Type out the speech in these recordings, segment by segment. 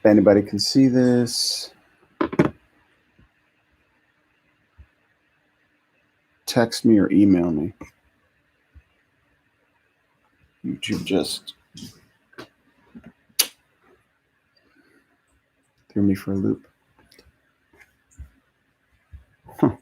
anybody can see this. Text me or email me. YouTube just threw me for a loop. Huh.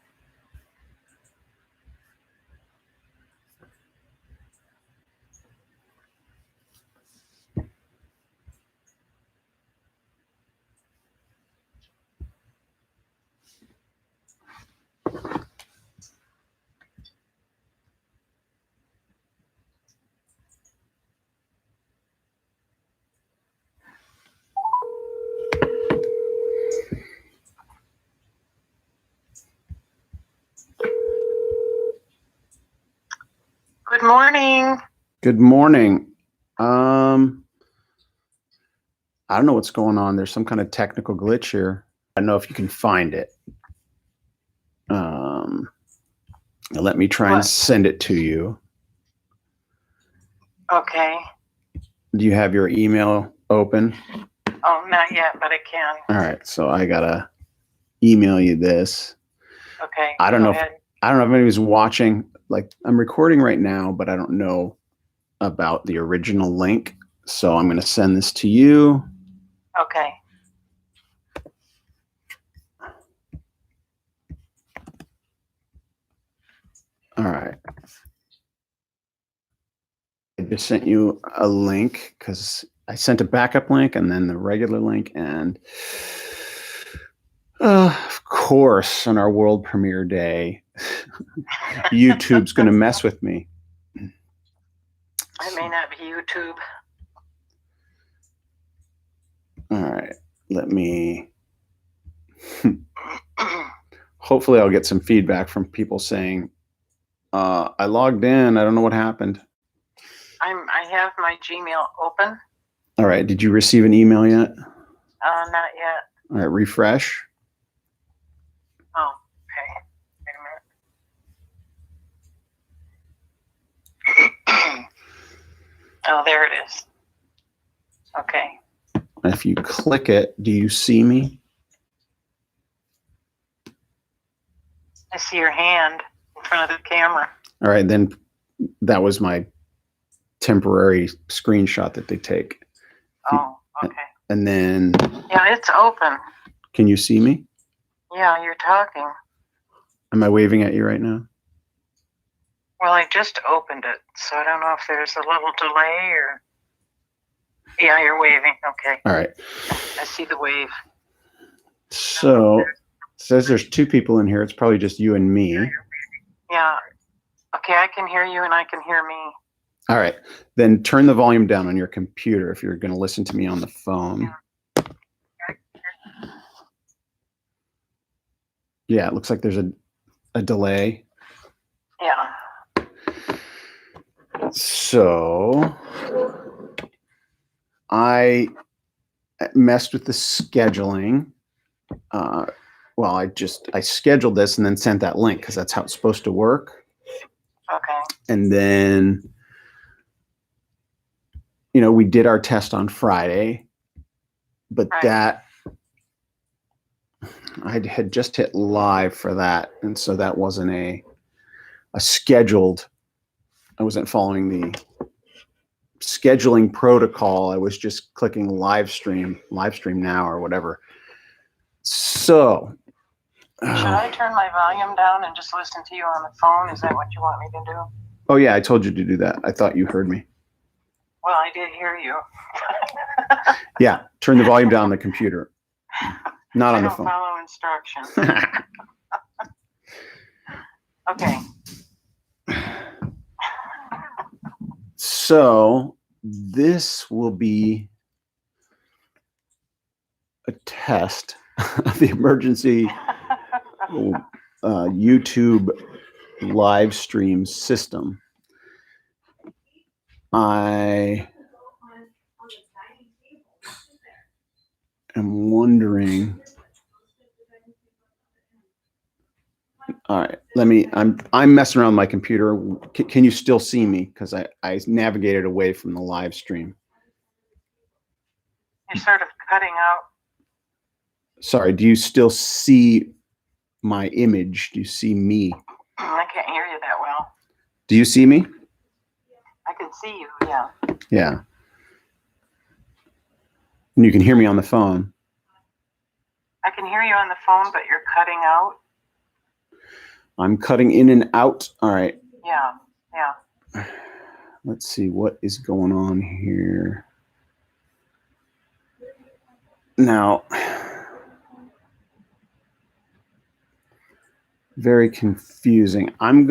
Good morning. Good morning. I don't know what's going on. There's some kind of technical glitch here. I don't know if you can find it. Let me try and send it to you. Okay. Do you have your email open? Oh, not yet, but I can. All right. So I gotta email you this. Okay. I don't know if anybody's watching. Like, I'm recording right now, but I don't know about the original link. So I'm going to send this to you. Okay. All right. I just sent you a link because I sent a backup link and then the regular link. And of course, on our world premiere day, YouTube's going to mess with me. It may not be YouTube. All right. Let me... Hopefully I'll get some feedback from people saying, I logged in. I don't know what happened. I have my Gmail open. All right. Did you receive an email yet? Not yet. All right. Refresh. Oh, okay. Wait a minute. Oh, there it is. Okay. If you click it, do you see me? I see your hand in front of the camera. All right. Then that was my temporary screenshot that they take. Oh, okay. And then... Yeah, it's open. Can you see me? Yeah, you're talking. Am I waving at you right now? Well, I just opened it, so I don't know if there's a little delay or... Yeah, you're waving. Okay. All right. I see the wave. So it says there's two people in here. It's probably just you and me. Yeah. Okay, I can hear you and I can hear me. All right. Then turn the volume down on your computer if you're going to listen to me on the phone. Yeah, it looks like there's a delay. Yeah. So I messed with the scheduling. Well, I scheduled this and then sent that link because that's how it's supposed to work. Okay. And then, you know, we did our test on Friday, but that I had just hit live for that. And so that wasn't a scheduled, I wasn't following the scheduling protocol. I was just clicking live stream now or whatever. So should I turn my volume down and just listen to you on the phone? Is that what you want me to do? Oh yeah, I told you to do that. I thought you heard me. Well, I did hear you. Yeah, turn the volume down on the computer, not on the phone. Follow instructions. Okay. So this will be a test of the emergency YouTube live stream system. I am wondering. All right, I'm messing around with my computer. Can you still see me? Because I navigated away from the live stream. You're sort of cutting out Sorry, do you still see my image? Do you see me? I can't hear you that well. Do you see me? I can see you, yeah. Yeah. And you can hear me on the phone. I can hear you on the phone, but you're cutting out. I'm cutting in and out. All right. Yeah. Let's see what is going on here. Now, very confusing. I'm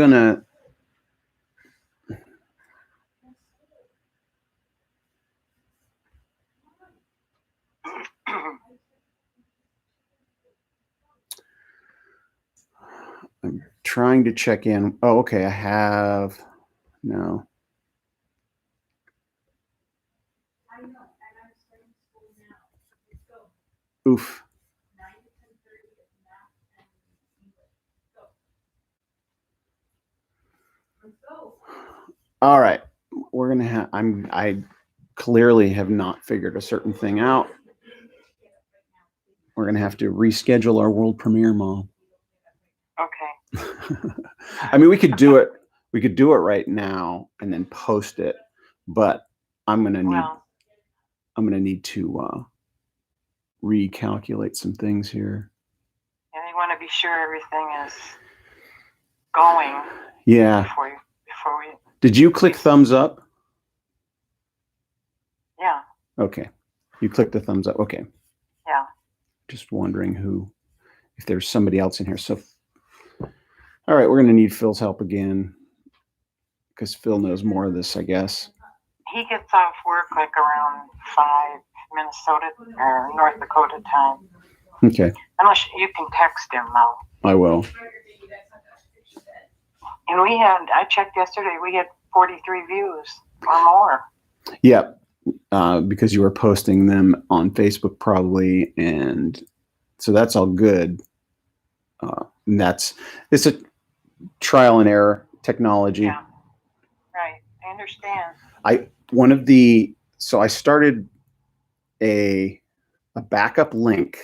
trying to check in. Oh, okay. I have no. Oof. All right. We're gonna have. I clearly have not figured a certain thing out. We're gonna have to reschedule our world premiere, Mom. Okay. I mean, we could do it. We could do it right now and then post it, but I'm gonna need to recalculate some things here. Yeah, you want to be sure everything is going. Yeah. Before we. Did you click thumbs up? Yeah. Okay. You clicked the thumbs up. Okay. Yeah. Just wondering if there's somebody else in here. So, all right, we're going to need Phil's help again because Phil knows more of this, I guess. He gets off work like around 5 Minnesota or North Dakota time. Okay. Unless you can text him though. I will. And I checked yesterday, we had 43 views or more. Yeah. Because you were posting them on Facebook probably. And so that's all good. It's a trial and error technology. Yeah. Right. I understand. I started a backup link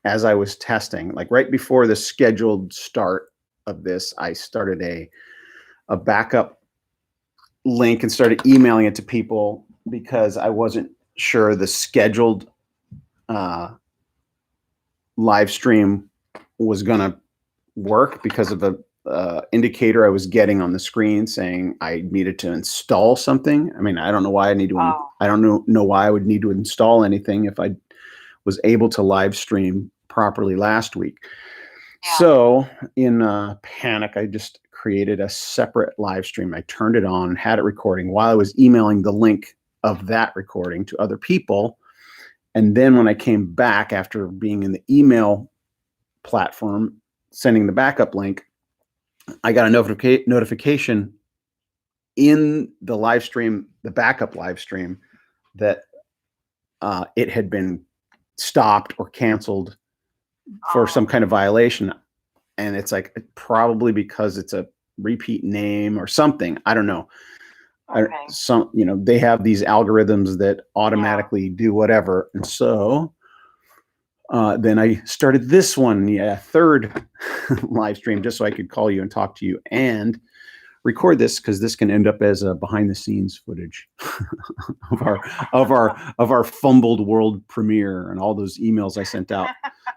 as I was testing, like right before the scheduled start of this, I started a backup link and started emailing it to people because I wasn't sure the scheduled live stream was going to work because of the indicator I was getting on the screen saying I needed to install something. I mean, I don't know why I need to. I don't know why I would need to install anything if I was able to live stream properly last week. Yeah. So in panic, I just created a separate live stream. I turned it on, had it recording while I was emailing the link of that recording to other people. And then when I came back after being in the email platform, sending the backup link, I got a notification in the live stream, the backup live stream, that it had been stopped or canceled for some kind of violation. And it's like, probably because it's a repeat name or something. I don't know. Okay. They have these algorithms that automatically do whatever. And so then I started this one, third live stream, just so I could call you and talk to you and record this, because this can end up as a behind the scenes footage of our fumbled world premiere and all those emails I sent out.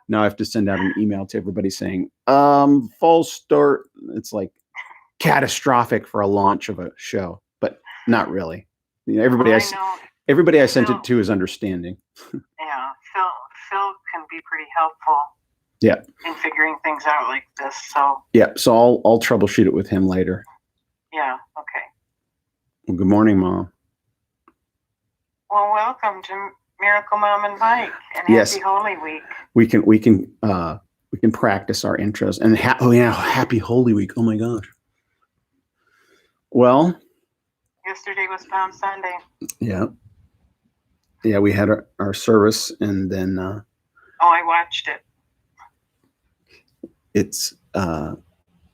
Now I have to send out an email to everybody saying, false start. It's like catastrophic for a launch of a show, but not really. Everybody I sent it to is understanding. Yeah, Phil can be pretty helpful. Yeah. In figuring things out like this. So. Yeah. So I'll troubleshoot it with him later. Yeah. Okay. Well, good morning, Mom. Well, welcome to Miracle Mom and Mike, and yes. Happy Holy Week. We can practice our intros and Happy Holy Week. Oh my gosh. Well. Yesterday was Palm Sunday. Yeah. Yeah, we had our service, and then. I watched it. It's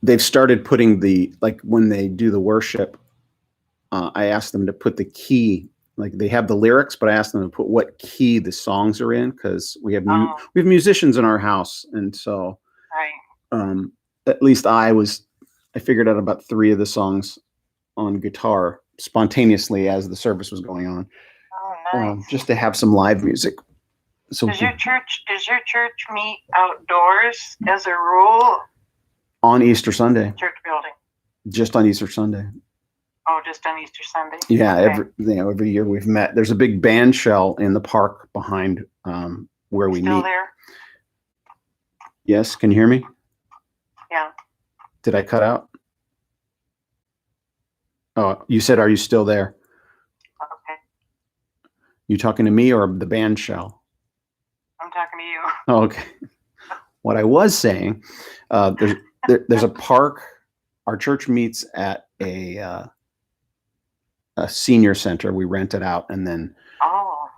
they've started putting when they do the worship, I asked them to put the key like they have the lyrics, but I asked them to put what key the songs are in because we have Oh, musicians in our house, and so right. at least I figured out about 3 of the songs on guitar spontaneously as the service was going on, Oh, nice. just to have some live music. So Does your church meet outdoors as a rule? on Easter Sunday, Church building. just on Easter Sunday. Oh, just on Easter Sunday. Yeah, Okay. every year we've met. There's a big band shell in the park behind where we Still meet. there? Yes, can you hear me? Yeah. Did I cut out? Oh, you said, are you still there? Okay. You talking to me or the band shell? I'm talking to you. Oh, okay. What I was saying, there's a park. Our church meets at a senior center. We rent it out, and then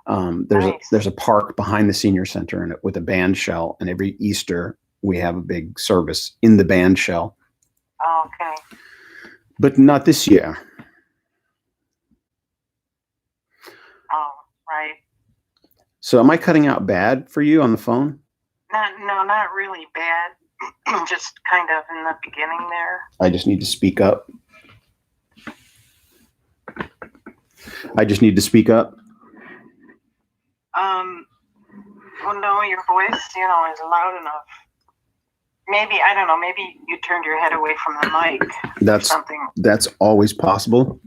Nice. there's a park behind the senior center, and with a band shell. And every Easter we have a big service in the band shell. Oh, okay. But not this year. Oh, right. So am I cutting out bad for you on the phone? Not really bad. Just kind of in the beginning there. I just need to speak up. I just need to speak up. Well, no, your voice, is loud enough. Maybe, I don't know, maybe you turned your head away from the mic or something. That's always possible.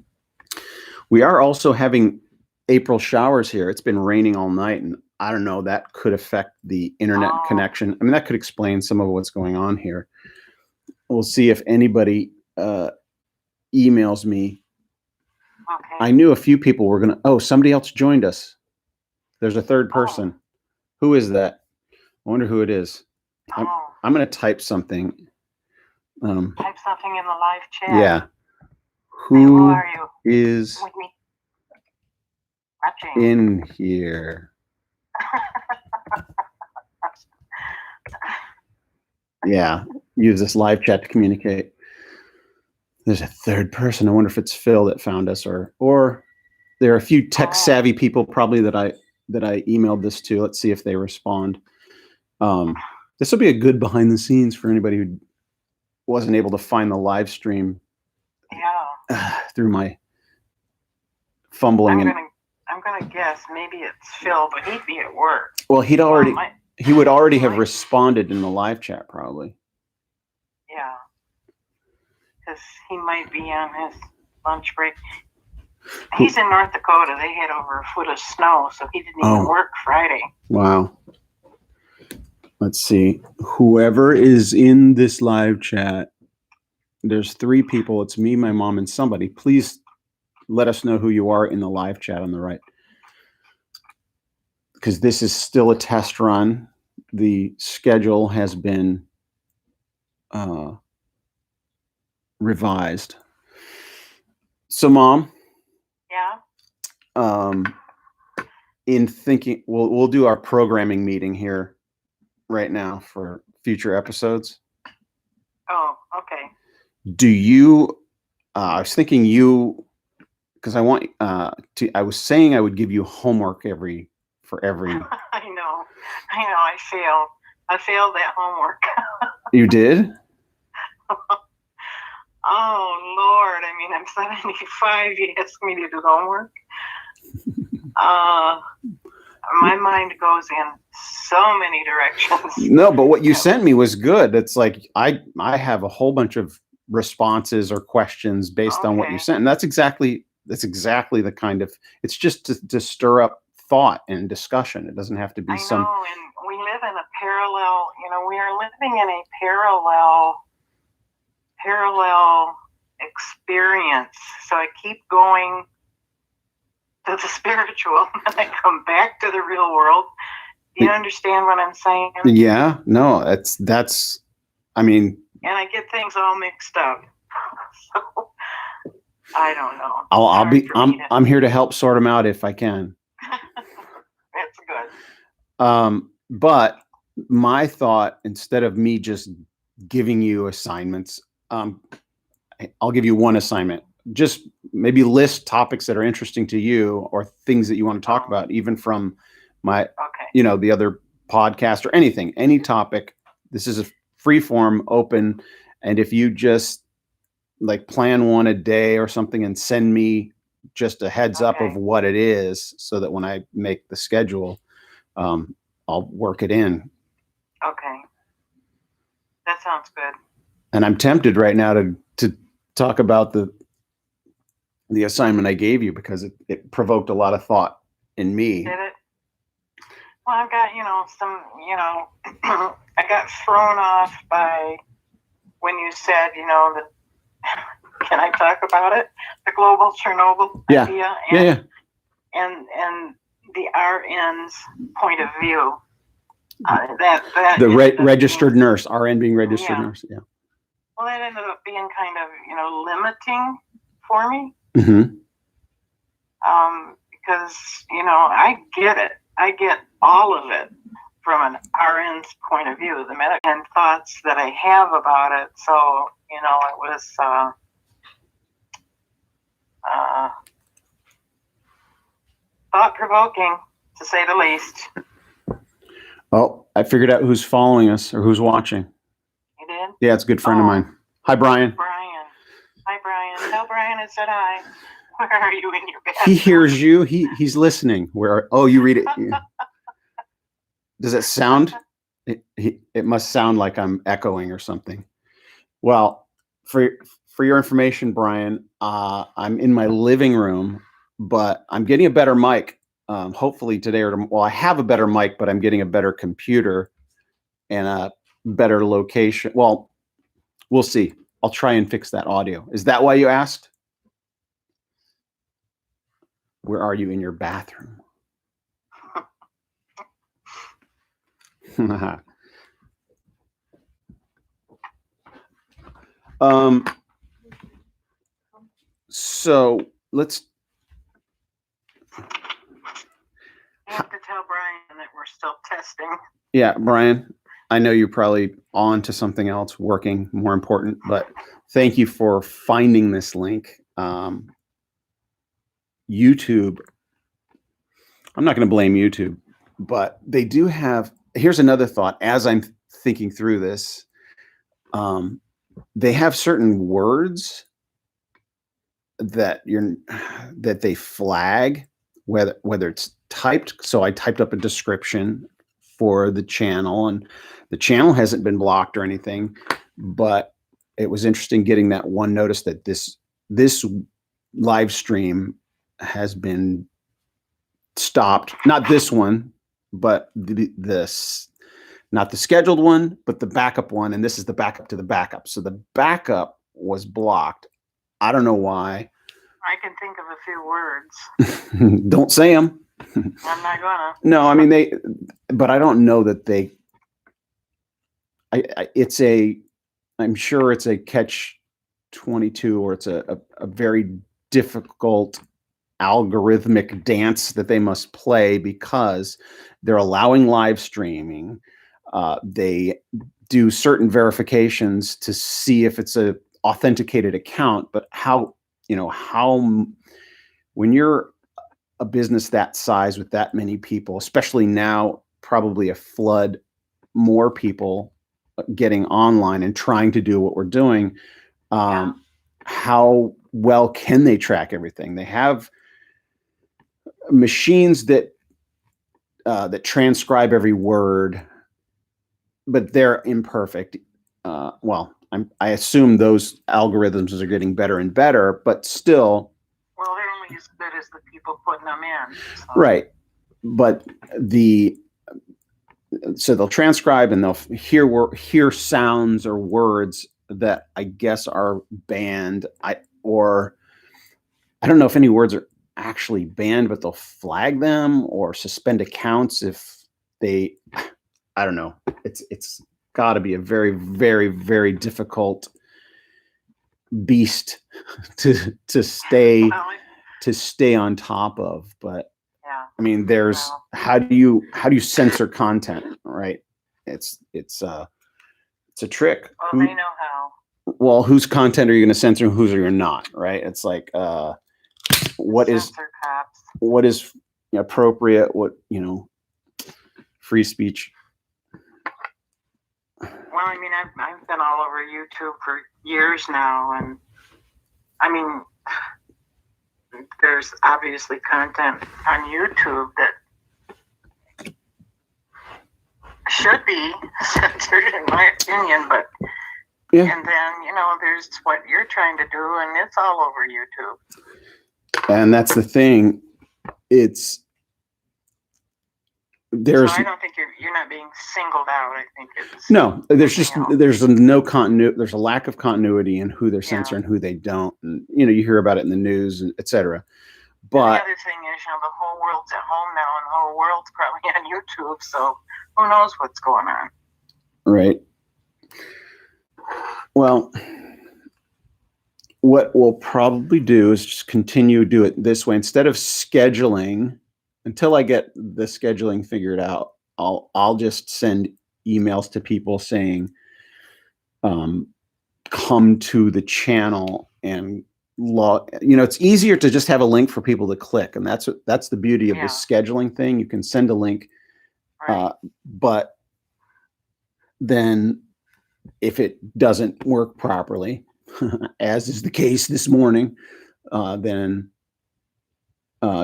We are also having April showers here. It's been raining all night, and I don't know, that could affect the internet connection. I mean, that could explain some of what's going on here. We'll see if anybody emails me. Okay. I knew a few people were gonna, somebody else joined us. There's a third person. Who is that? I wonder who it is. I'm going to type something. Type something in the live chat. Yeah. Who are you? Is with me? Watching. In here? Yeah. Use this live chat to communicate. There's a third person. I wonder if it's Phil that found us, or there are a few tech savvy people probably that I emailed this to. Let's see if they respond. This will be a good behind the scenes for anybody who wasn't able to find the live stream. Yeah. Through my fumbling. I'm gonna guess maybe it's Phil, but he'd be at work. Well, he would already have responded in the live chat probably. Yeah. Because he might be on his lunch break. He's in North Dakota. They had over a foot of snow, so he didn't even work Friday. Wow. Let's see. Whoever is in this live chat, there's 3 people. It's me, my mom, and somebody. Please let us know who you are in the live chat on the right. Because this is still a test run. The schedule has been revised. So, Mom. Yeah. In thinking, we'll do our programming meeting here right now for future episodes. Oh, okay. Do you? I was thinking because I want to. I was saying I would give you homework for every. I know. I failed. I failed that homework. You did? Oh, Lord. I mean, I'm 75. You ask me to do homework? My mind goes in so many directions. No, but what you sent me was good. It's like I have a whole bunch of responses or questions based on what you sent. And that's exactly the kind of, it's just to stir up thought and discussion. It doesn't have to be and we live in a parallel, we are living in a parallel experience. So I keep going to the spiritual and I come back to the real world. Do you understand what I'm saying? Yeah, no, that's I mean, and I get things all mixed up. So I don't know. I'm here to help sort them out if I can. That's good. But my thought, instead of me just giving you assignments, I'll give you one assignment. just maybe list topics that are interesting to you or things that you want to talk about, even from my, the other podcast or anything, any topic. This is a free form, open. And if you just like plan one a day or something and send me just a heads up of what it is so that when I make the schedule, I'll work it in. Okay. That sounds good. And I'm tempted right now to talk about the assignment I gave you because it provoked a lot of thought in me. Did it? Well, I've got, I got thrown off by when you said, that, can I talk about it? The global Chernobyl idea and the RN's point of view. The registered nurse, RN being registered nurse. Yeah. Well, that ended up being kind of, limiting for me. Mm-hmm. Because, I get it. I get all of it from an RN's point of view, the medical and thoughts that I have about it. So, it was thought-provoking, to say the least. Oh, I figured out who's following us or who's watching. You did? Yeah, it's a good friend of mine. Hi, Brian. Hi, Brian. Tell Brian I said hi. Where are you in your bed? He hears you. He's listening. You read it. Yeah. Does it sound? It must sound like I'm echoing or something. Well, for your information, Brian, I'm in my living room, but I'm getting a better mic. Hopefully today or tomorrow. Well, I have a better mic, but I'm getting a better computer and a better location. Well, we'll see. I'll try and fix that audio. Is that why you asked? Where are you in your bathroom? So let's. I have to tell Brian that we're still testing. Yeah, Brian, I know you're probably on to something else, working, more important, but thank you for finding this link. YouTube, I'm not going to blame YouTube, but they do have, here's another thought as I'm thinking through this. They have certain words that they flag, whether it's typed. So I typed up a description for the channel, and the channel hasn't been blocked or anything, but it was interesting getting that one notice that this live stream has been stopped. Not this one, but this, not the scheduled one, but the backup one. And this is the backup to the backup. So the backup was blocked. I don't know why. I can think of a few words. Don't say them. I'm not gonna. No, I mean but I don't know that they. I'm sure it's a catch-22, or it's a very difficult algorithmic dance that they must play because they're allowing live streaming. They do certain verifications to see if it's a authenticated account, but how when you're a business that size with that many people, especially now, probably a flood more people getting online and trying to do what we're doing, how well can they track everything? They have machines that transcribe every word, but they're imperfect. I assume those algorithms are getting better and better, but still. Well, they're only as good as the people putting them in. So. Right. But so they'll transcribe and they'll hear sounds or words that I guess are banned. I don't know if any words are actually banned, but they'll flag them or suspend accounts if they, I don't know. It's got to be a very, very, very difficult beast to stay on top of. But I mean, there's how do you censor content, right? It's a trick. Well, they know how. well, whose content are you going to censor and whose are you not, right? It's like, what is appropriate, what, free speech. Well, I mean, I've been all over YouTube for years now, and I mean, there's obviously content on YouTube that should be censored, in my opinion, but and then, there's what you're trying to do, and it's all over YouTube. And that's the thing. So I don't think you're not being singled out. I think it's there's no continuity. There's a lack of continuity in who they're censoring, who they don't, and you hear about it in the news and etc. But and the other thing is, the whole world's at home now, and the whole world's probably on YouTube, so who knows what's going on? Right. Well, what we'll probably do is just continue to do it this way instead of scheduling. Until I get the scheduling figured out, I'll just send emails to people saying, come to the channel and log. It's easier to just have a link for people to click, and that's the beauty of the scheduling thing. You can send a link, but then if it doesn't work properly, as is the case this morning, then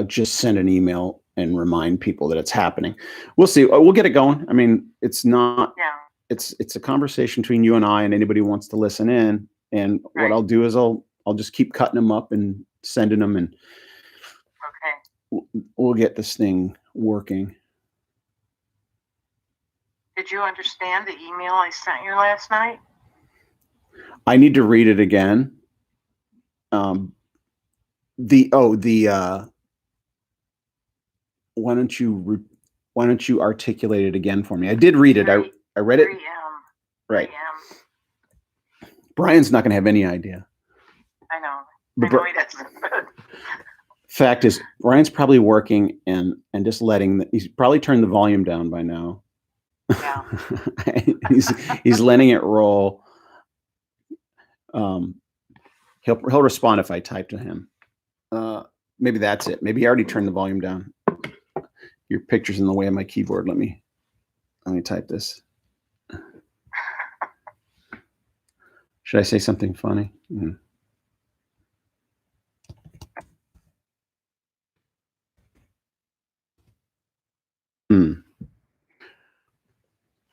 just send an email and remind people that it's happening. We'll see. We'll get it going. I mean, it's not. Yeah. It's a conversation between you and I, and anybody who wants to listen in. And what I'll do is I'll just keep cutting them up and sending them, and we'll get this thing working. Did you understand the email I sent you last night? I need to read it again. Why don't you articulate it again for me? I did read it. I read it. Right. Brian's not going to have any idea. I know. I know he doesn't. Fact is, Brian's probably working and just he's probably turned the volume down by now. Yeah. he's letting it roll. He'll respond if I type to him. Maybe that's it. Maybe he already turned the volume down. Your picture's in the way of my keyboard. Let me type this. Should I say something funny?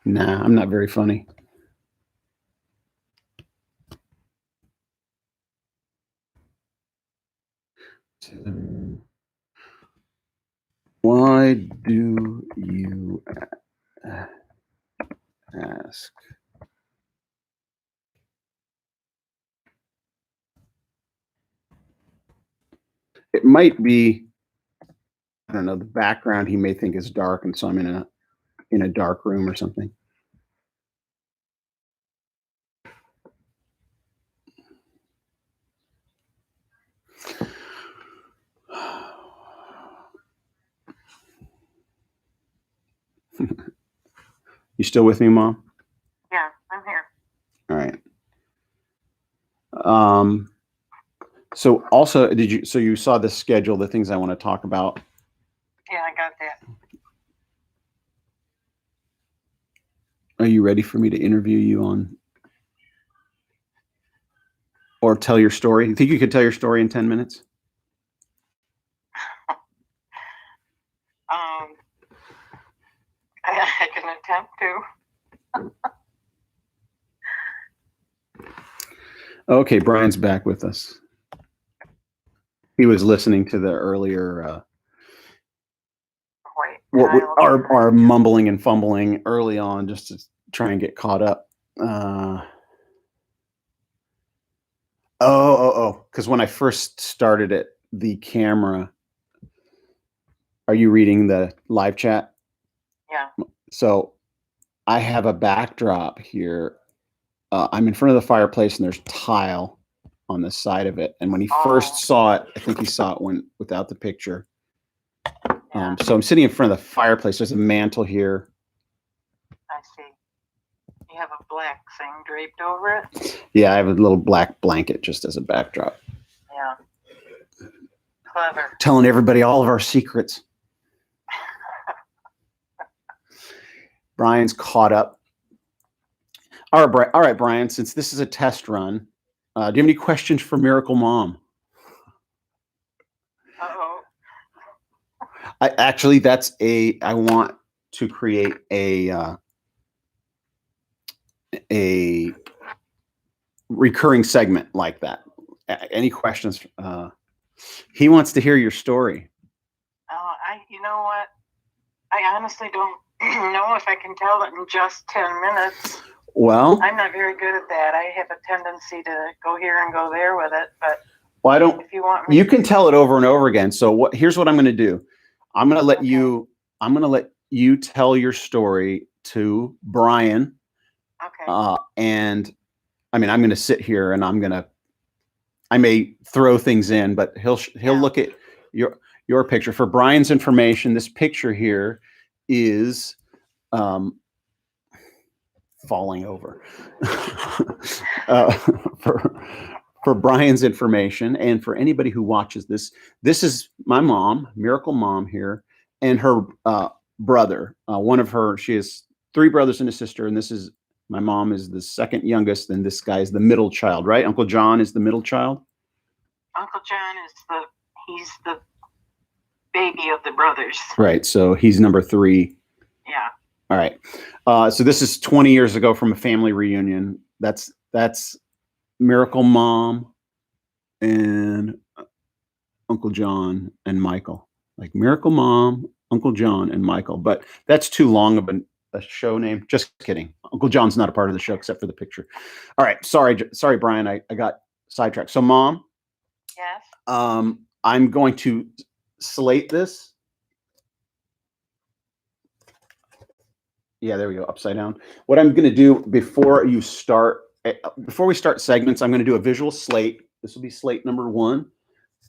Nah, I'm not very funny. Why do you ask? It might be, I don't know, the background he may think is dark, and so I'm in a dark room or something. You still with me, Mom? Yeah, I'm here. All right. So also, so you saw the schedule, the things I want to talk about? Yeah, I got that. Are you ready for me to interview you on, or tell your story? You think you could tell your story in 10 minutes? I can attempt to. Okay, Brian's back with us. He was listening to the earlier our mumbling and fumbling early on, just to try and get caught up. Because when I first started it, the camera. Are you reading the live chat? Yeah. So I have a backdrop here. I'm in front of the fireplace, and there's tile on the side of it. And when he first saw it, I think he saw it without the picture. So I'm sitting in front of the fireplace. There's a mantle here. I see. You have a black thing draped over it? Yeah, I have a little black blanket just as a backdrop. Yeah. Clever. Telling everybody all of our secrets. Brian's caught up. All right, Brian, since this is a test run, do you have any questions for Miracle Mom? Uh-oh. I want to create a recurring segment like that. Any questions? He wants to hear your story. You know what? I honestly don't know if I can tell it in just 10 minutes. Well, I'm not very good at that. I have a tendency to go here and go there with it, but I don't. If you want me, you can tell it over and over again. So here's what I'm going to do. I'm going to let you tell your story to Brian. Okay. And I mean, I'm going to sit here and I may throw things in, but he'll look at your picture. For Brian's information, this picture here is falling over. For Brian's information, and for anybody who watches this is my mom, Miracle Mom here, and her brother. She has 3 brothers and a sister, and my mom is the second youngest, and this guy is the middle child, right? Uncle John is the middle child. Uncle John he's the baby of the brothers. Right. So he's number 3. Yeah. All right. So this is 20 years ago from a family reunion. That's Miracle Mom and Uncle John and Michael. Like Miracle Mom, Uncle John, and Michael. But that's too long of a show name. Just kidding. Uncle John's not a part of the show except for the picture. All right. Sorry, Brian. I got sidetracked. So, Mom. Yes. I'm going to slate this. Yeah, there we go. Upside down. What I'm going to do before we start segments, I'm going to do a visual slate. This will be slate number 1.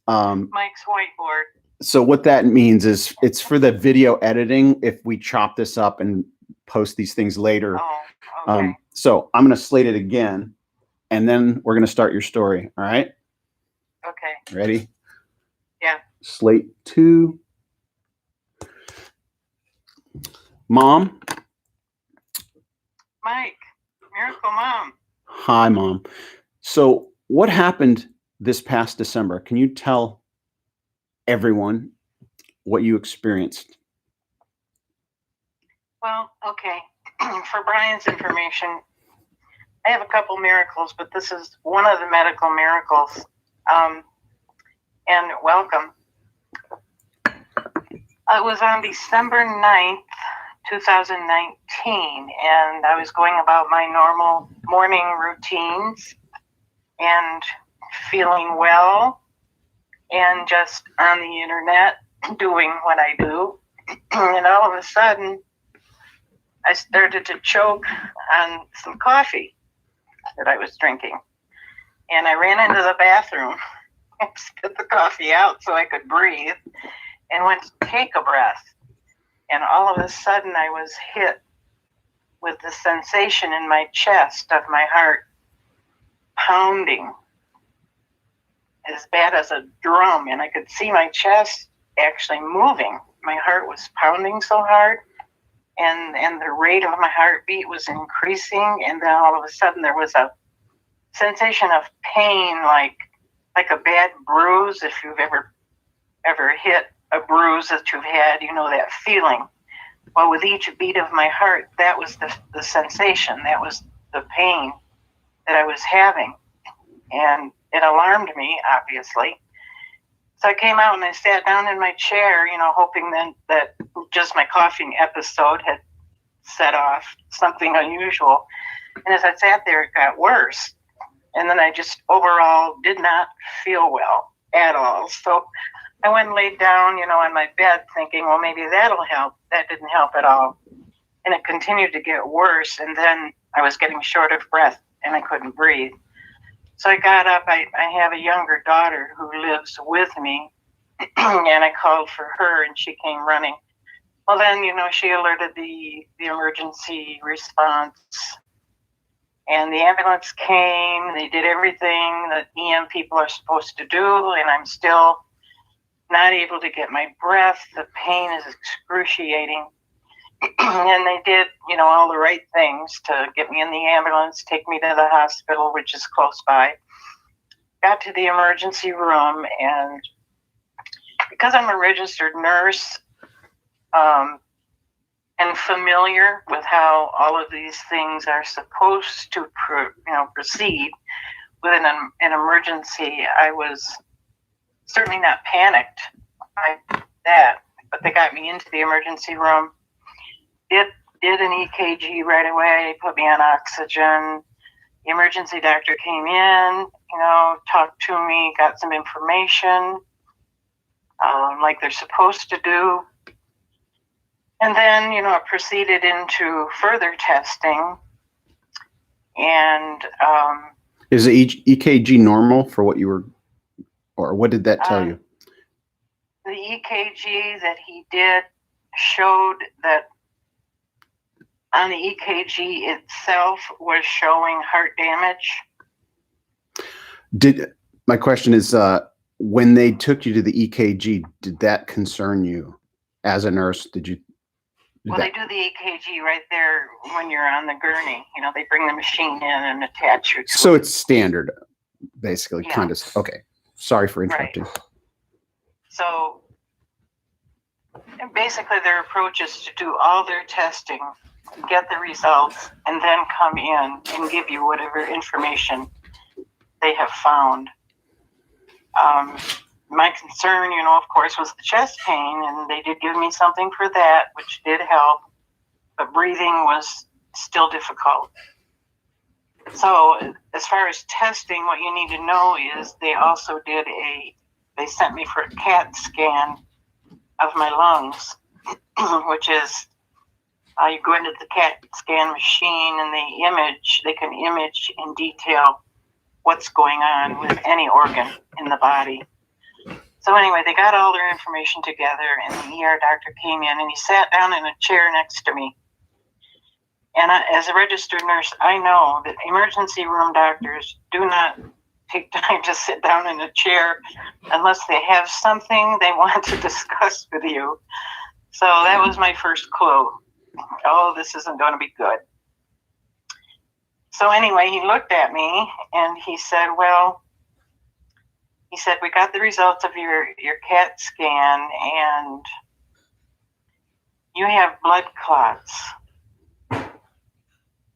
Mike's whiteboard. So what that means is it's for the video editing. If we chop this up and post these things later. Oh, okay. So I'm going to slate it again, and then we're going to start your story. All right. Okay. Ready? Yeah. Slate 2. Mom. Mike, Miracle Mom. Hi, Mom. So what happened this past December? Can you tell everyone what you experienced? Well, okay. For Brian's information, I have a couple miracles, but this is one of the medical miracles. And welcome. It was on December 9th, 2019, and I was going about my normal morning routines and feeling well and just on the internet doing what I do. And all of a sudden, I started to choke on some coffee that I was drinking. And I ran into the bathroom and spit the coffee out so I could breathe and went to take a breath. And all of a sudden I was hit with the sensation in my chest of my heart pounding as bad as a drum. And I could see my chest actually moving. My heart was pounding so hard. And the rate of my heartbeat was increasing. And then all of a sudden there was a sensation of pain, like a bad bruise. If you've ever hit a bruise that you've had, you know that feeling. Well, with each beat of my heart, that was the sensation. That was the pain that I was having. And it alarmed me, obviously. So I came out and I sat down in my chair, hoping then that just my coughing episode had set off something unusual. And as I sat there, it got worse. And then I just overall did not feel well at all. So I went and laid down, on my bed thinking, well, maybe that'll help. That didn't help at all. And it continued to get worse. And then I was getting short of breath and I couldn't breathe. So I got up. I have a younger daughter who lives with me. And I called for her and she came running. Well, then, she alerted the emergency response. And the ambulance came. They did everything that EM people are supposed to do, and I'm still not able to get my breath. The pain is excruciating. And they did, all the right things to get me in the ambulance, take me to the hospital, which is close by. Got to the emergency room, and because I'm a registered nurse, and familiar with how all of these things are supposed to, proceed with an emergency, I was certainly not panicked by that. But they got me into the emergency room. Did an EKG right away, put me on oxygen. The emergency doctor came in, talked to me, got some information, like they're supposed to do. And then, it proceeded into further testing. And is the EKG normal for what you were, or what did that tell you? The EKG that he did showed that on the EKG itself was showing heart damage. My question is, when they took you to the EKG, did that concern you as a nurse? They do the EKG right there when you're on the gurney. They bring the machine in and attach you to So it. It's standard, basically, Yeah. kind of. Okay. Sorry for interrupting. Right. So basically their approach is to do all their testing, get the results, and then come in and give you whatever information they have found. My concern, of course, was the chest pain, and they did give me something for that, which did help, but breathing was still difficult. So as far as testing, what you need to know is they also they sent me for a CAT scan of my lungs, which is, you go into the CAT scan machine and they can image in detail what's going on with any organ in the body. So anyway, they got all their information together, and the ER doctor came in and he sat down in a chair next to me. And as a registered nurse, I know that emergency room doctors do not take time to sit down in a chair unless they have something they want to discuss with you. So that was my first clue. Oh, this isn't going to be good. So anyway, he looked at me and he said, we got the results of your CAT scan, and you have blood clots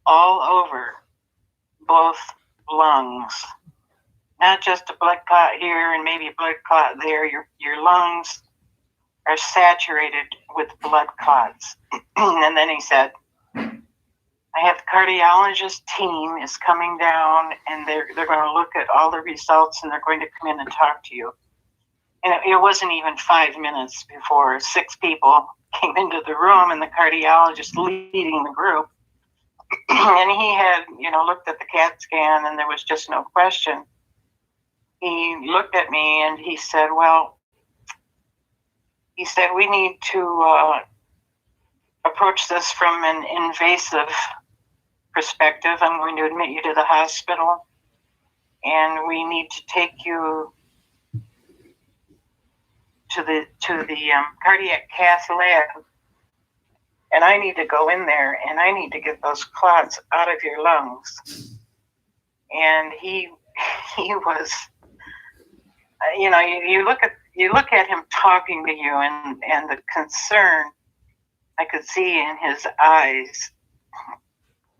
all over both lungs. Not just a blood clot here and maybe a blood clot there. Your lungs are saturated with blood clots. And then he said, I have the cardiologist team is coming down, and they're going to look at all the results, and they're going to come in and talk to you. And it wasn't even 5 minutes before 6 people came into the room, and the cardiologist leading the group. And he had, looked at the CAT scan, and there was just no question. He looked at me and he said, we need to approach this from an invasive perspective. I'm going to admit you to the hospital, and we need to take you to the cardiac cath lab, and I need to go in there and I need to get those clots out of your lungs. And he was, you look at him talking to you, and the concern I could see in his eyes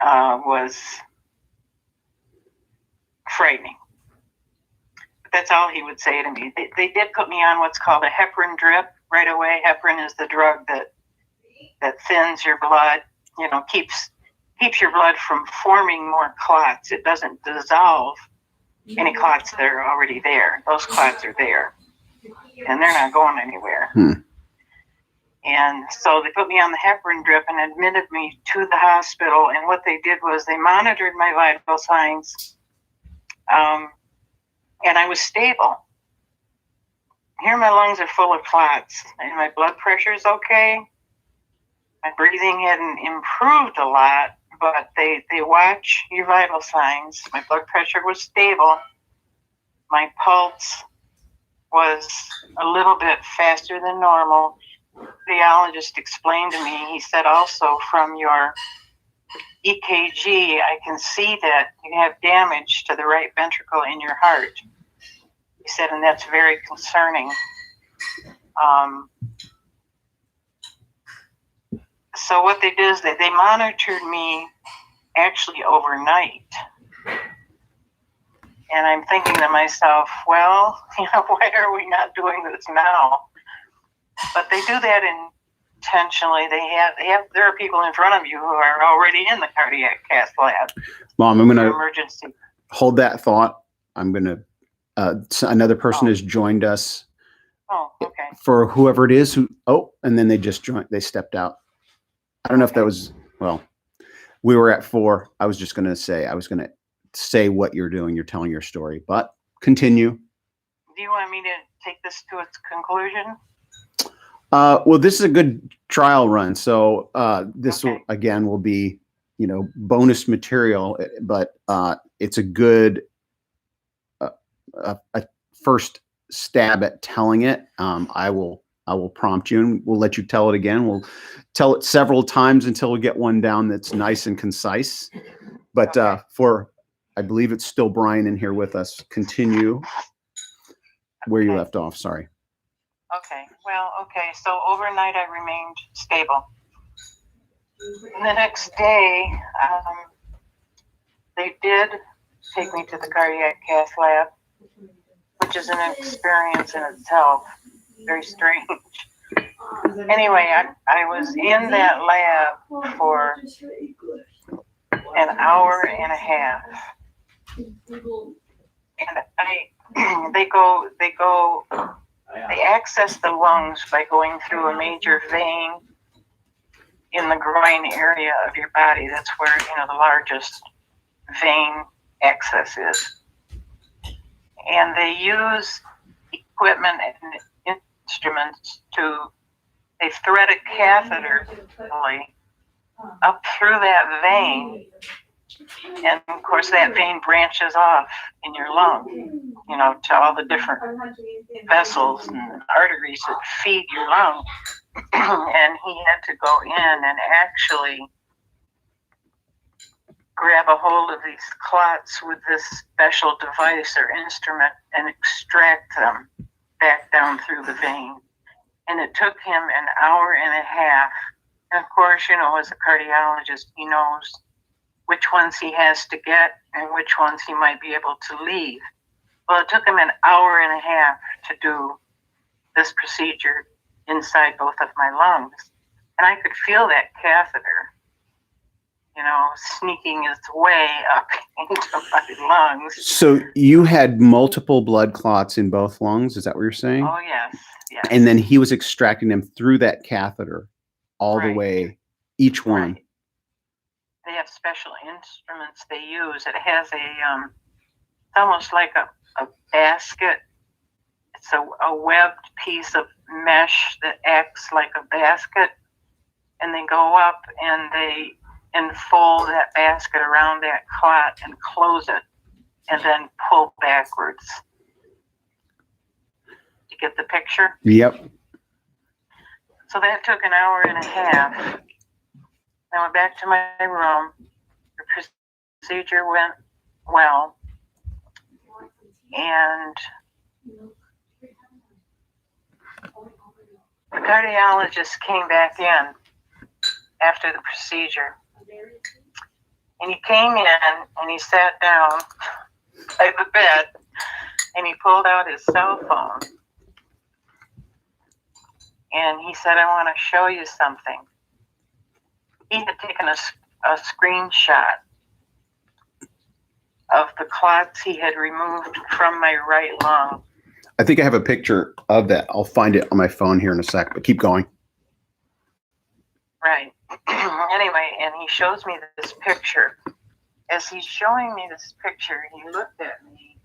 was frightening. But that's all he would say to me. They did put me on what's called a heparin drip right away. Heparin is the drug that thins your blood, keeps your blood from forming more clots. It doesn't dissolve any clots that are already there. Those clots are there, and they're not going anywhere. And so they put me on the heparin drip and admitted me to the hospital. And what they did was they monitored my vital signs, and I was stable. Here my lungs are full of clots, and my blood pressure is okay. My breathing hadn't improved a lot, but they watch your vital signs. My blood pressure was stable. My pulse was a little bit faster than normal. The radiologist explained to me, he said also from your EKG, I can see that you have damage to the right ventricle in your heart. He said, and that's very concerning. So what they did is they monitored me actually overnight. And I'm thinking to myself, well, why are we not doing this now? But they do that intentionally. There are people in front of you who are already in the cardiac cath lab. Mom, I'm going to emergency. Hold that thought. I'm going to, another person has joined us. Oh, okay. For whoever it is and then they just joined, they stepped out. I don't know if that was, well, we were at 4. I was going to say what you're doing. You're telling your story, but continue. Do you want me to take this to its conclusion? Well, this is a good trial run. So this will be, bonus material, but it's a good a first stab at telling it. I will prompt you and we'll let you tell it again. We'll tell it several times until we get one down that's nice and concise. But I believe it's still Brian in here with us. Continue where you left off. Sorry. Okay. Well, okay. So overnight I remained stable. And the next day, they did take me to the cardiac cath lab, which is an experience in itself. Very strange. Anyway, I was in that lab for an hour and a half. And they access the lungs by going through a major vein in the groin area of your body. That's where, the largest vein access is. And they use equipment and instruments they thread a catheter up through that vein. And of course that vein branches off in your lung, to all the different vessels and arteries that feed your lung. And he had to go in and actually grab a hold of these clots with this special device or instrument and extract them back down through the vein. And it took him an hour and a half. And of course, as a cardiologist, he knows which ones he has to get and which ones he might be able to leave. Well, it took him an hour and a half to do this procedure inside both of my lungs. And I could feel that catheter, sneaking its way up into my lungs. So you had multiple blood clots in both lungs? Is that what you're saying? Oh, yes. Yes. And then he was extracting them through that catheter all the way, each one. Right. They have special instruments they use. It has it's almost like a basket. It's a webbed piece of mesh that acts like a basket. And they go up and they enfold that basket around that clot and close it and then pull backwards. You get the picture? Yep. So that took an hour and a half. I went back to my room. The procedure went well. And the cardiologist came back in after the procedure. And he came in and he sat down by the bed and he pulled out his cell phone. And he said, I want to show you something. He had taken a screenshot of the clots he had removed from my right lung. I think I have a picture of that. I'll find it on my phone here in a sec, but keep going. Right. Anyway, and he shows me this picture. As he's showing me this picture, he looked at me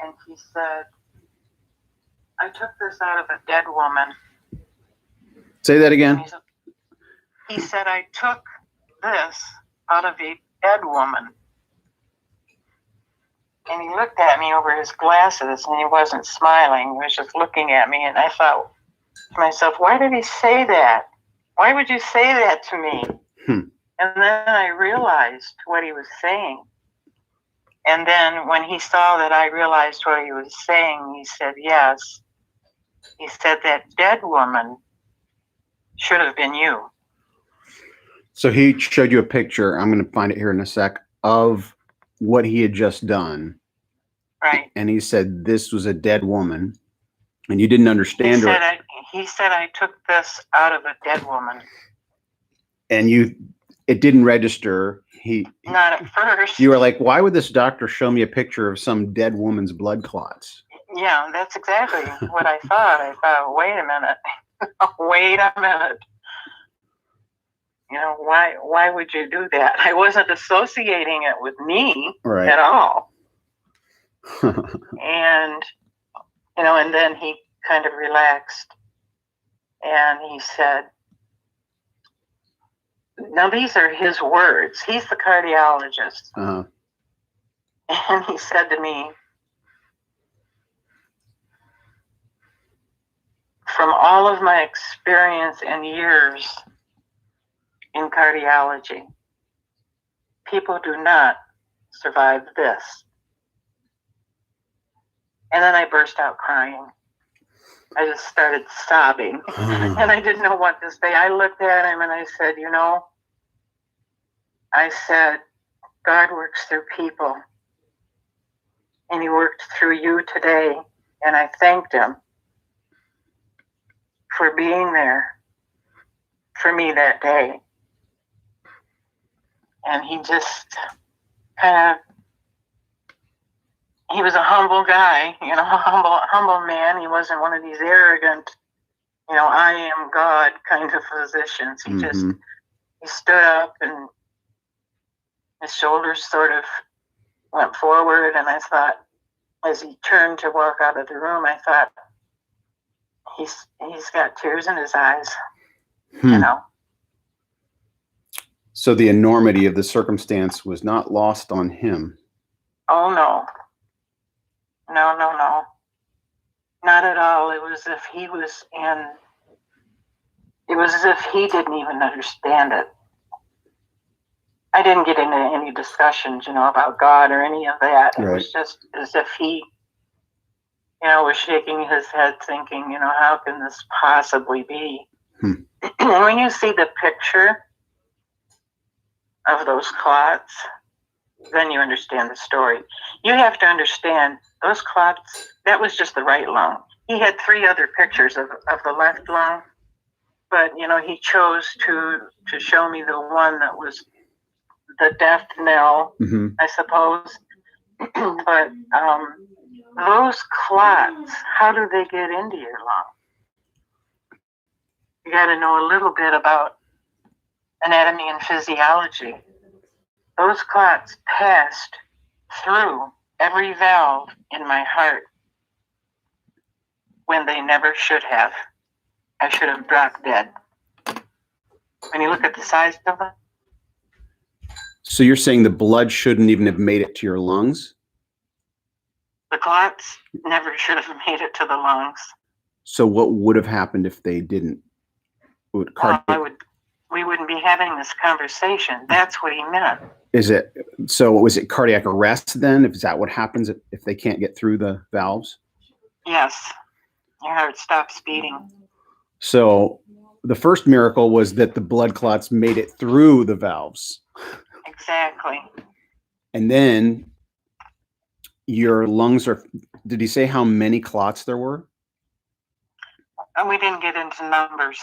and he said, I took this out of a dead woman. Say that again. He said, I took this out of a dead woman. And he looked at me over his glasses, and he wasn't smiling. He was just looking at me, and I thought to myself, why did he say that? Why would you say that to me? And then I realized what he was saying. And then when he saw that I realized what he was saying, he said, yes. He said, that dead woman should have been you. So he showed you a picture, I'm going to find it here in a sec, of what he had just done. Right. And he said this was a dead woman, and you didn't understand her. He said I took this out of a dead woman. And it didn't register. Not at first. You were like, why would this doctor show me a picture of some dead woman's blood clots? Yeah, that's exactly what I thought. I thought, wait a minute. Wait a minute. You know, why would you do that? I wasn't associating it with me at all. And, you know, and then he kind of relaxed and he said, now these are his words. He's the cardiologist. And he said to me, from all of my experience and years in cardiology, people do not survive this. And then I burst out crying. I just started sobbing. And I didn't know what to say. I looked at him and I said, you know, I said, God works through people. And he worked through you today. And I thanked him for being there for me that day. And he just kind of, he was a humble guy, you know, a humble man. He wasn't one of these arrogant, you know, I am God kind of physicians. He just, he stood up and his shoulders sort of went forward. And I thought, as he turned to walk out of the room, I thought, he's got tears in his eyes, you know. So the enormity of the circumstance was not lost on him. Oh, no. No. Not at all. It was as if it was as if he didn't even understand it. I didn't get into any discussions, you know, about God or any of that. It was just as if he, you know, was shaking his head thinking, you know, how can this possibly be? And when you see the picture of those clots, then you understand the story. You have to understand those clots, that was just the right lung. He had 3 other pictures of the left lung, but, you know, he chose to show me the one that was the death knell, I suppose. But those clots, how do they get into your lung? You got to know a little bit about anatomy and physiology. Those clots passed through every valve in my heart when they never should have. I should have dropped dead. When you look at the size of them. So you're saying the blood shouldn't even have made it to your lungs? The clots never should have made it to the lungs. So what would have happened if they didn't? We wouldn't be having this conversation. That's what he meant. Was it cardiac arrest then? Is that what happens if they can't get through the valves? Yes. Your heart stops beating. So the first miracle was that the blood clots made it through the valves. Exactly. And then your lungs did he say how many clots there were? And we didn't get into numbers.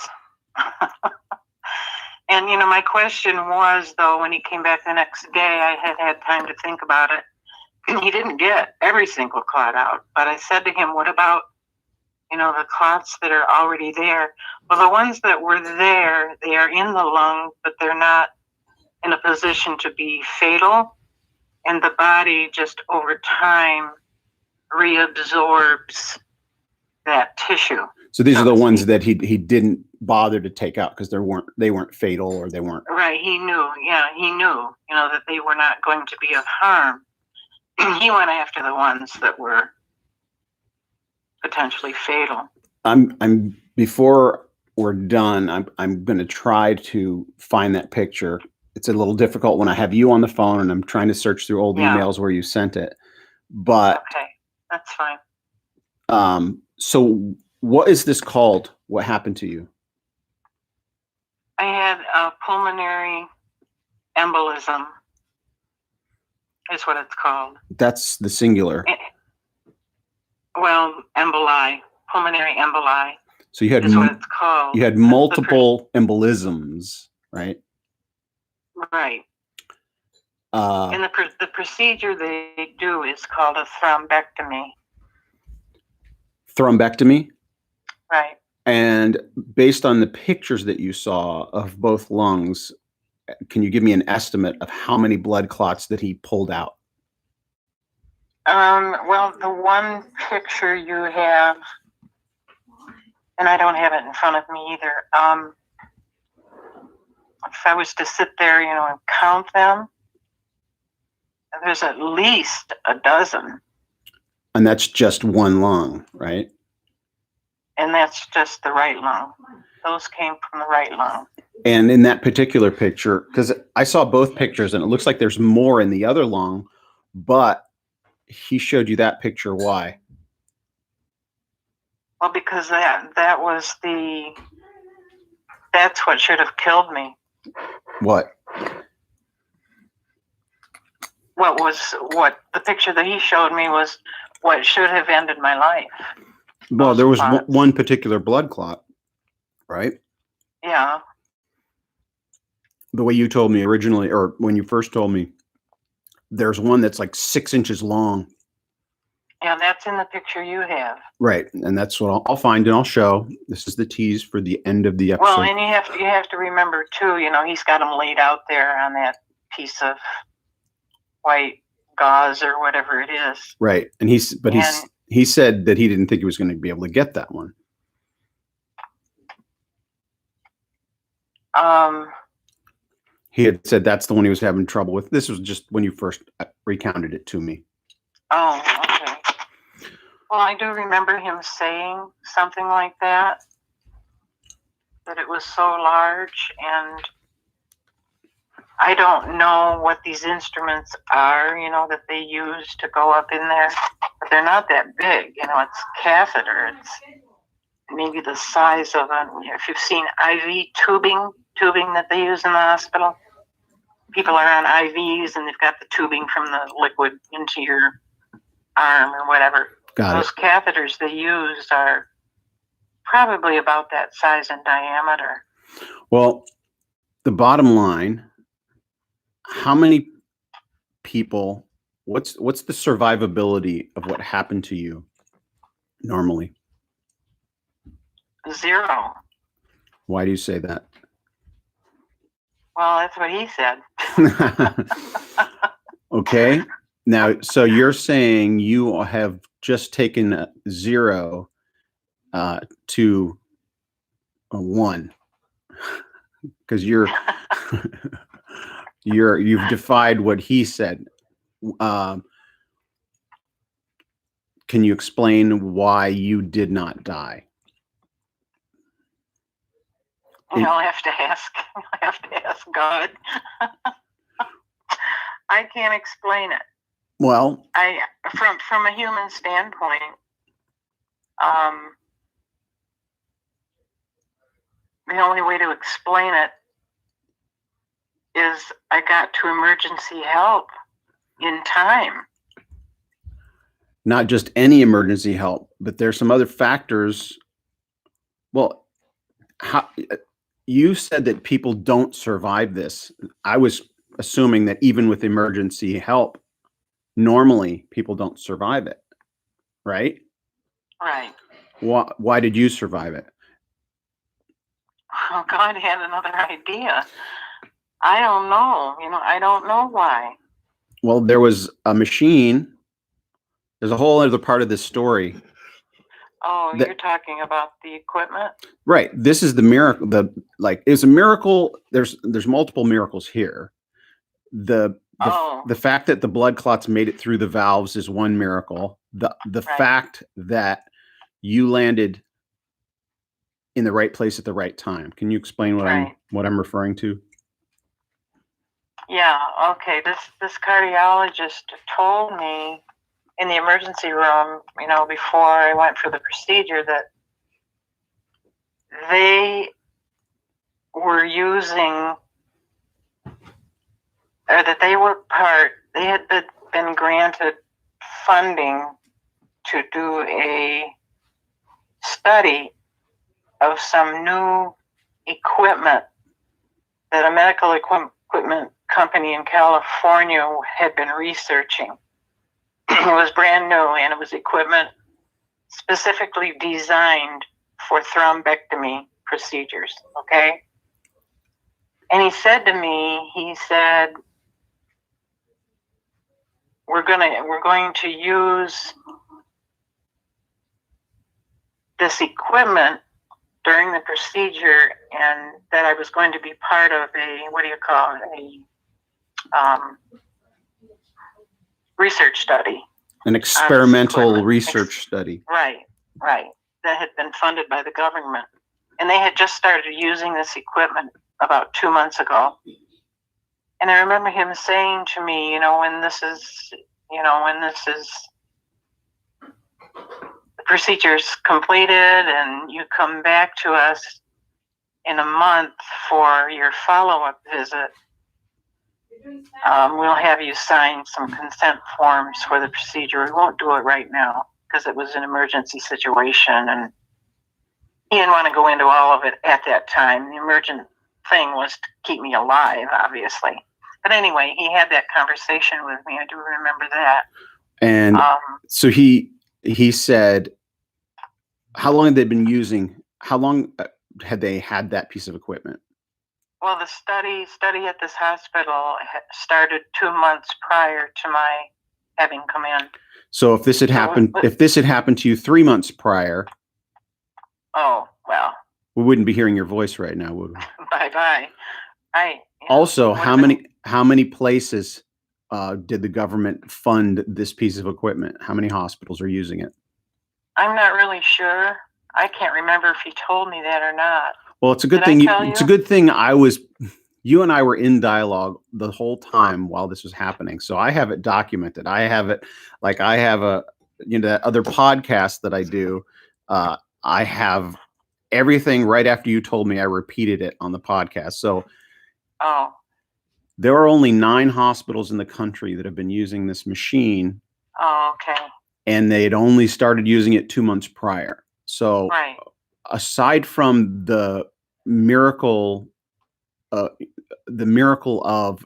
And, you know, my question was, though, when he came back the next day, I had time to think about it. He didn't get every single clot out. But I said to him, what about, you know, the clots that are already there? Well, the ones that were there, they are in the lung, but they're not in a position to be fatal. And the body just over time reabsorbs that tissue. So these are the ones that he didn't bother to take out because they weren't fatal, or they weren't. Right. He knew. Yeah, he knew. That they were not going to be of harm. He went after the ones that were potentially fatal. I'm before we're done, I'm going to try to find that picture. It's a little difficult when I have you on the phone and I'm trying to search through old emails where you sent it. But okay, that's fine. So what is this called? What happened to you? I had a pulmonary embolism, is what it's called. That's the singular. Well, emboli, pulmonary emboli. So you had is what it's called. You had multiple embolisms, right? Right. And the procedure they do is called a thrombectomy. Thrombectomy? Right. And based on the pictures that you saw of both lungs, can you give me an estimate of how many blood clots that he pulled out? Well, the one picture you have, and I don't have it in front of me either. If I was to sit there, and count them, there's at least a dozen. And that's just one lung, right? And that's just the right lung. Those came from the right lung. And in that particular picture, because I saw both pictures and it looks like there's more in the other lung, but he showed you that picture. Why? Well, because that's what should have killed me. What? What the picture that he showed me was what should have ended my life. Well, there was one particular blood clot, right? Yeah. The way you told me originally, or when you first told me, there's one that's like 6 inches long. Yeah, that's in the picture you have. Right, and that's what I'll find and I'll show. This is the tease for the end of the episode. Well, and you have to remember too. He's got them laid out there on that piece of white gauze or whatever it is. Right, and he said that he didn't think he was going to be able to get that one. He had said that's the one he was having trouble with. This was just when you first recounted it to me. Oh, okay. Well, I do remember him saying something like that it was so large, and I don't know what these instruments are, that they use to go up in there, but they're not that big. It's catheter. It's maybe the size of if you've seen IV tubing that they use in the hospital. People are on IVs and they've got the tubing from the liquid into your arm or whatever. Those catheters they use are probably about that size in diameter. Well, the bottom line, how many people, what's the survivability of what happened to you normally? 0. Why do you say that? Well, that's what he said. Okay. Now, so you're saying you have just taken 0 to a 1 because you've defied what he said. Can you explain why you did not die? I'll have to ask God. I can't explain it. Well, from a human standpoint, the only way to explain it is I got to emergency help in time. Not just any emergency help, but there's some other factors. Well, you said that people don't survive this. I was assuming that even with emergency help, normally people don't survive it, right? Right. Why did you survive it? Oh, God had another idea. I don't know. I don't know why. Well, there was a machine. There's a whole other part of this story. Oh, you're talking about the equipment? Right. This is the miracle. It's a miracle. There's multiple miracles here. The fact that the blood clots made it through the valves is one miracle. The fact that you landed in the right place at the right time. Can you explain what I'm referring to? Yeah. Okay. This cardiologist told me in the emergency room, before I went for the procedure, that they were using, or that they had been granted funding to do a study of some new equipment that a medical equipment company in California had been researching. It was brand new, and it was equipment specifically designed for thrombectomy procedures, okay? And he said to me, we're going to use this equipment during the procedure, and that I was going to be part of research study. An experimental research study. Right. That had been funded by the government. And they had just started using this equipment about 2 months ago. And I remember him saying to me, when this is the procedure's completed and you come back to us in a month for your follow-up visit, we'll have you sign some consent forms for the procedure. We won't do it right now because it was an emergency situation, and he didn't want to go into all of it at that time. The emergent thing was to keep me alive, obviously. But anyway, he had that conversation with me. I do remember that. And so he said, how long had they been using? How long had they had that piece of equipment? Well, the study at this hospital started 2 months prior to my having come in. So if this had happened to you 3 months prior, oh well, we wouldn't be hearing your voice right now, would we? Bye. Also, how many places did the government fund this piece of equipment? How many hospitals are using it? I'm not really sure. I can't remember if he told me that or not. Well, it's a good thing. It's a good thing you and I were in dialogue the whole time while this was happening. So I have it documented. I have it, like I have that other podcast that I do. I have everything right after you told me. I repeated it on the podcast. So there are only 9 hospitals in the country that have been using this machine. Oh, okay. And they had only started using it 2 months prior. So aside from the miracle of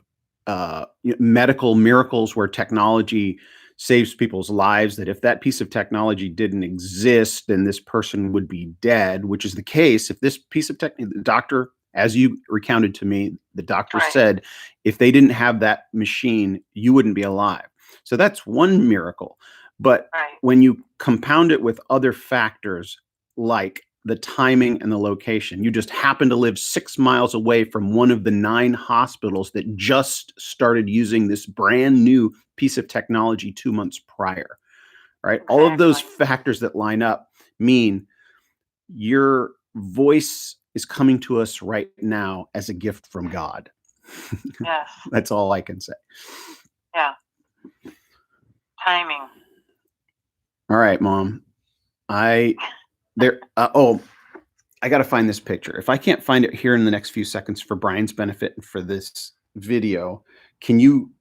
medical miracles where technology saves people's lives, that if that piece of technology didn't exist, then this person would be dead, which is the case. If this piece of the doctor, as you recounted to me, the doctor said, if they didn't have that machine, you wouldn't be alive. So that's one miracle. But when you compound it with other factors like the timing and the location, you just happen to live 6 miles away from one of the 9 hospitals that just started using this brand new piece of technology 2 months prior, right? Exactly. All of those factors that line up mean your voice is coming to us right now as a gift from God. Yes. That's all I can say. Yeah. Timing. All right, Mom. I got to find this picture. If I can't find it here in the next few seconds for Brian's benefit and for this video, can you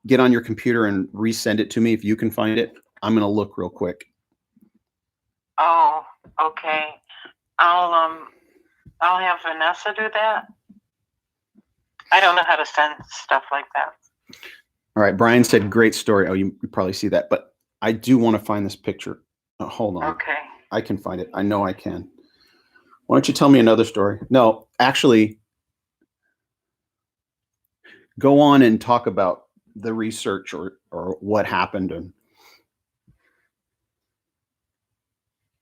get on your computer and resend it to me if you can find it? I'm going to look real quick. Oh, okay. I'll have Vanessa do that. I don't know how to send stuff like that. All right. Brian said, great story. Oh, you probably see that, but I do want to find this picture. Hold on. Okay. I can find it. I know I can. Why don't you tell me another story? No, actually, go on and talk about the research or what happened.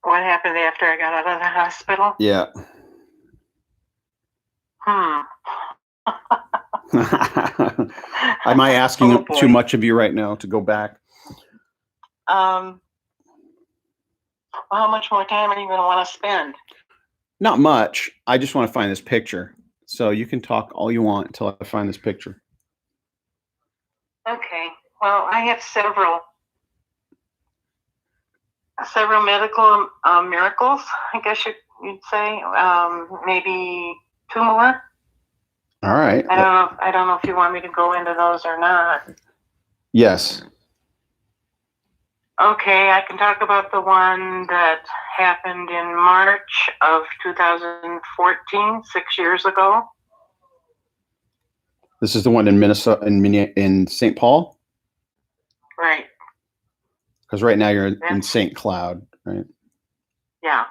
What happened after I got out of the hospital? Yeah. Am I asking too much of you right now to go back? Well, how much more time are you going to want to spend? Not much. I just want to find this picture. So you can talk all you want until I find this picture. Okay. Well, I have several medical miracles, I guess you'd say. Maybe 2 more. All right. I don't know if you want me to go into those or not. Yes. Okay, I can talk about the one that happened in March of 2014, 6 years ago. This is the one in Minnesota, in St. Paul? Right. Because right now you're in St. Cloud, right? Yeah.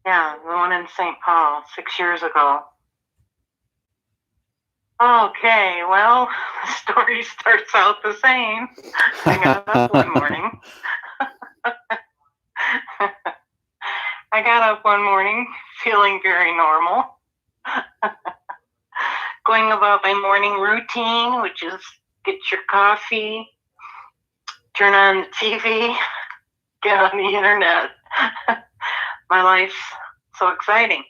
Yeah, the one in St. Paul, 6 years ago. Okay, well, the story starts out the same. I got up one morning. I got up one morning feeling very normal. Going about my morning routine, which is get your coffee, turn on the TV, get on the internet. My life's so exciting.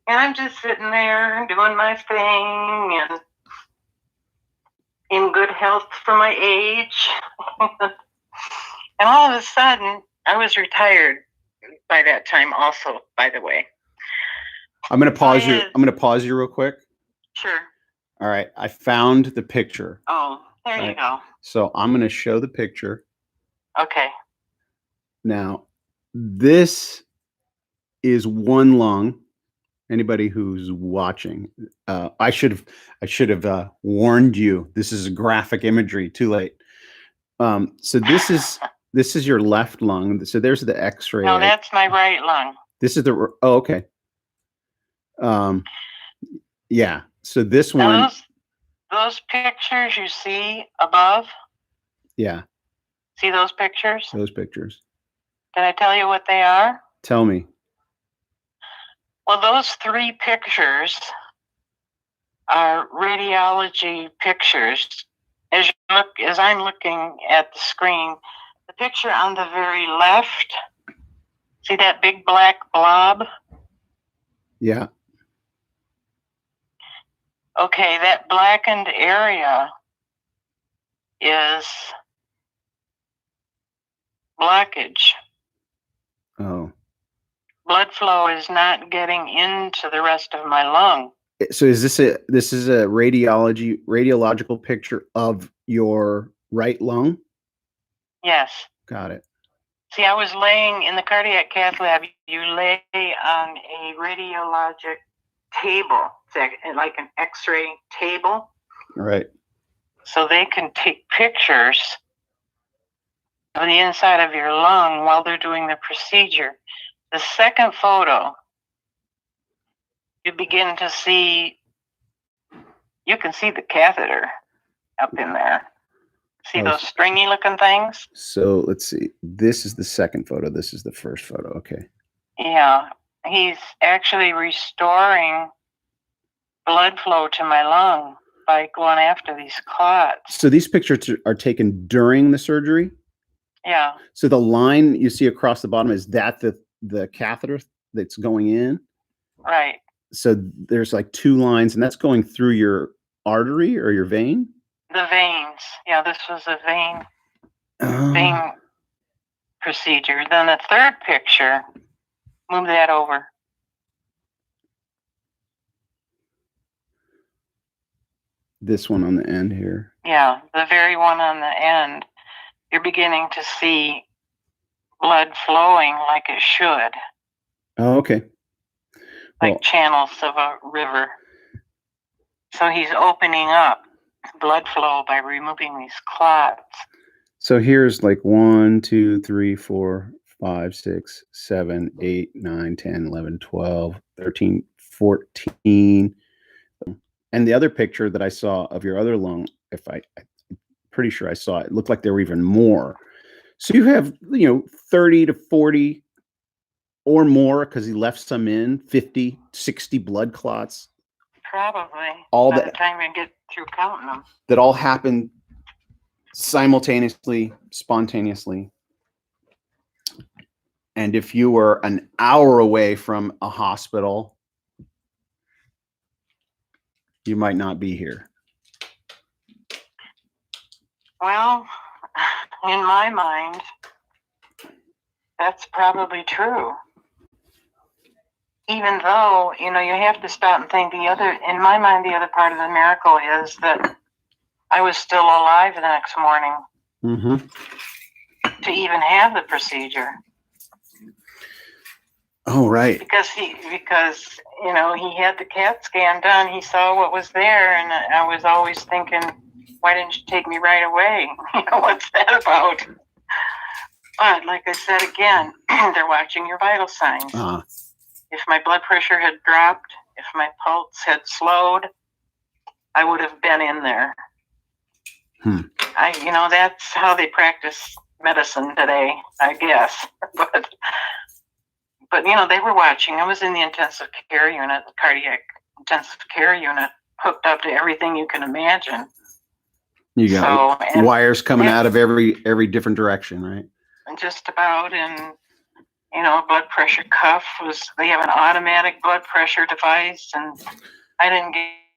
And I'm just sitting there doing my thing and in good health for my age. And all of a sudden, I was retired by that time also, by the way. I'm going to pause you. I'm going to pause you real quick. Sure. All right. I found the picture. Oh, there you go. So I'm going to show the picture. Okay. Now, this is one lung. Anybody who's watching, I should have warned you. This is graphic imagery. Too late. So this is your left lung. So there's the X-ray. No, that's my right lung. This is the. Oh, okay. Yeah. So this one. Those pictures you see above. Yeah. See those pictures? Those pictures. Can I tell you what they are? Tell me. Well, those 3 pictures are radiology pictures. As I'm looking at the screen, the picture on the very left, see that big black blob? Yeah. Okay, that blackened area is blockage. Oh. Blood flow is not getting into the rest of my lung. So this is a radiological picture of your right lung? Yes. Got it. See, I was laying in the cardiac cath lab. You lay on a radiologic table, like an X-ray table. Right. So they can take pictures of the inside of your lung while they're doing the procedure. The second photo, you begin to see, you can see the catheter up in there. See those stringy looking things? So let's see. This is the second photo. This is the first photo. Okay. Yeah. He's actually restoring blood flow to my lung by going after these clots. So these pictures are taken during the surgery? Yeah. So the line you see across the bottom, is that the catheter that's going in? Right. So there's like 2 lines, and that's going through your artery or your vein? The veins. Yeah, this was a vein procedure. Then the third picture, move that over. This one on the end here. Yeah, the very one on the end. You're beginning to see blood flowing like it should. Oh, okay. Like channels of a river. So he's opening up blood flow by removing these clots. So here's like 1, 2, 3, 4, 5, 6, 7, 8, 9, 10, 11, 12, 13, 14. And the other picture that I saw of your other lung, I'm pretty sure I saw it looked like there were even more. So you have, 30 to 40 or more, because he left some in, 50, 60 blood clots. Probably. All by that the time you get through counting them. that all happened simultaneously, spontaneously. And if you were an hour away from a hospital, you might not be here. Well, in my mind, that's probably true. Even though, you have to stop and think in my mind, the other part of the miracle is that I was still alive the next morning to even have the procedure. Oh, right. Because he had the CAT scan done. He saw what was there, and I was always thinking, why didn't you take me right away? What's that about? But like I said again, they're watching your vital signs. If my blood pressure had dropped, if my pulse had slowed, I would have been in there. That's how they practice medicine today, I guess. But they were watching. I was in the intensive care unit, the cardiac intensive care unit, hooked up to everything you can imagine. You got wires coming out of every different direction, right? And just about, and blood pressure cuff they have an automatic blood pressure device, and I didn't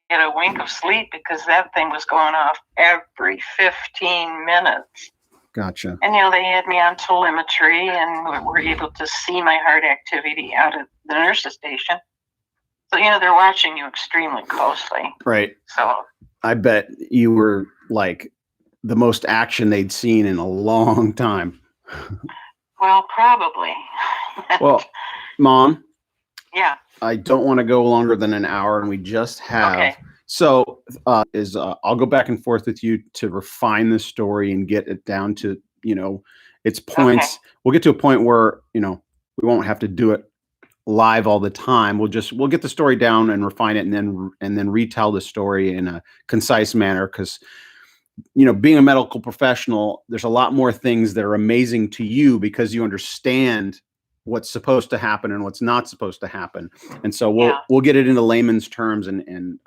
get a wink of sleep because that thing was going off every 15 minutes. Gotcha. And they had me on telemetry and were able to see my heart activity out at the nurse's station. So they're watching you extremely closely. Right. So I bet you were like the most action they'd seen in a long time. Well, probably. Well, Mom. Yeah. I don't want to go longer than an hour, and we just have. Okay. So I'll go back and forth with you to refine the story and get it down to, its points. Okay. We'll get to a point where, we won't have to do it live all the time. We'll get the story down and refine it, and then retell the story in a concise manner. Because, being a medical professional, there's a lot more things that are amazing to you because you understand what's supposed to happen and what's not supposed to happen. And so we'll get it into layman's terms and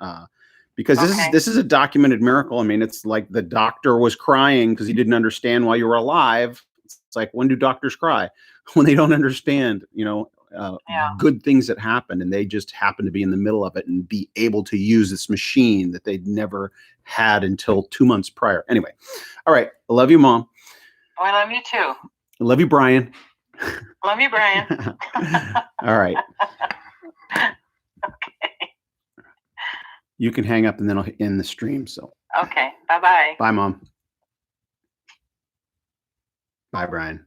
because this is a documented miracle. I mean, it's like the doctor was crying because he didn't understand why you were alive. It's like, when do doctors cry? When they don't understand, good things that happen, and they just happen to be in the middle of it and be able to use this machine that they'd never had until 2 months prior. Anyway. All right. I love you, Mom. Oh, I love you too. I love you, Brian. Love you, Brian. All right. Okay. You can hang up and then I'll end the stream. So. Okay. Bye-bye. Bye, Mom. Bye, Brian.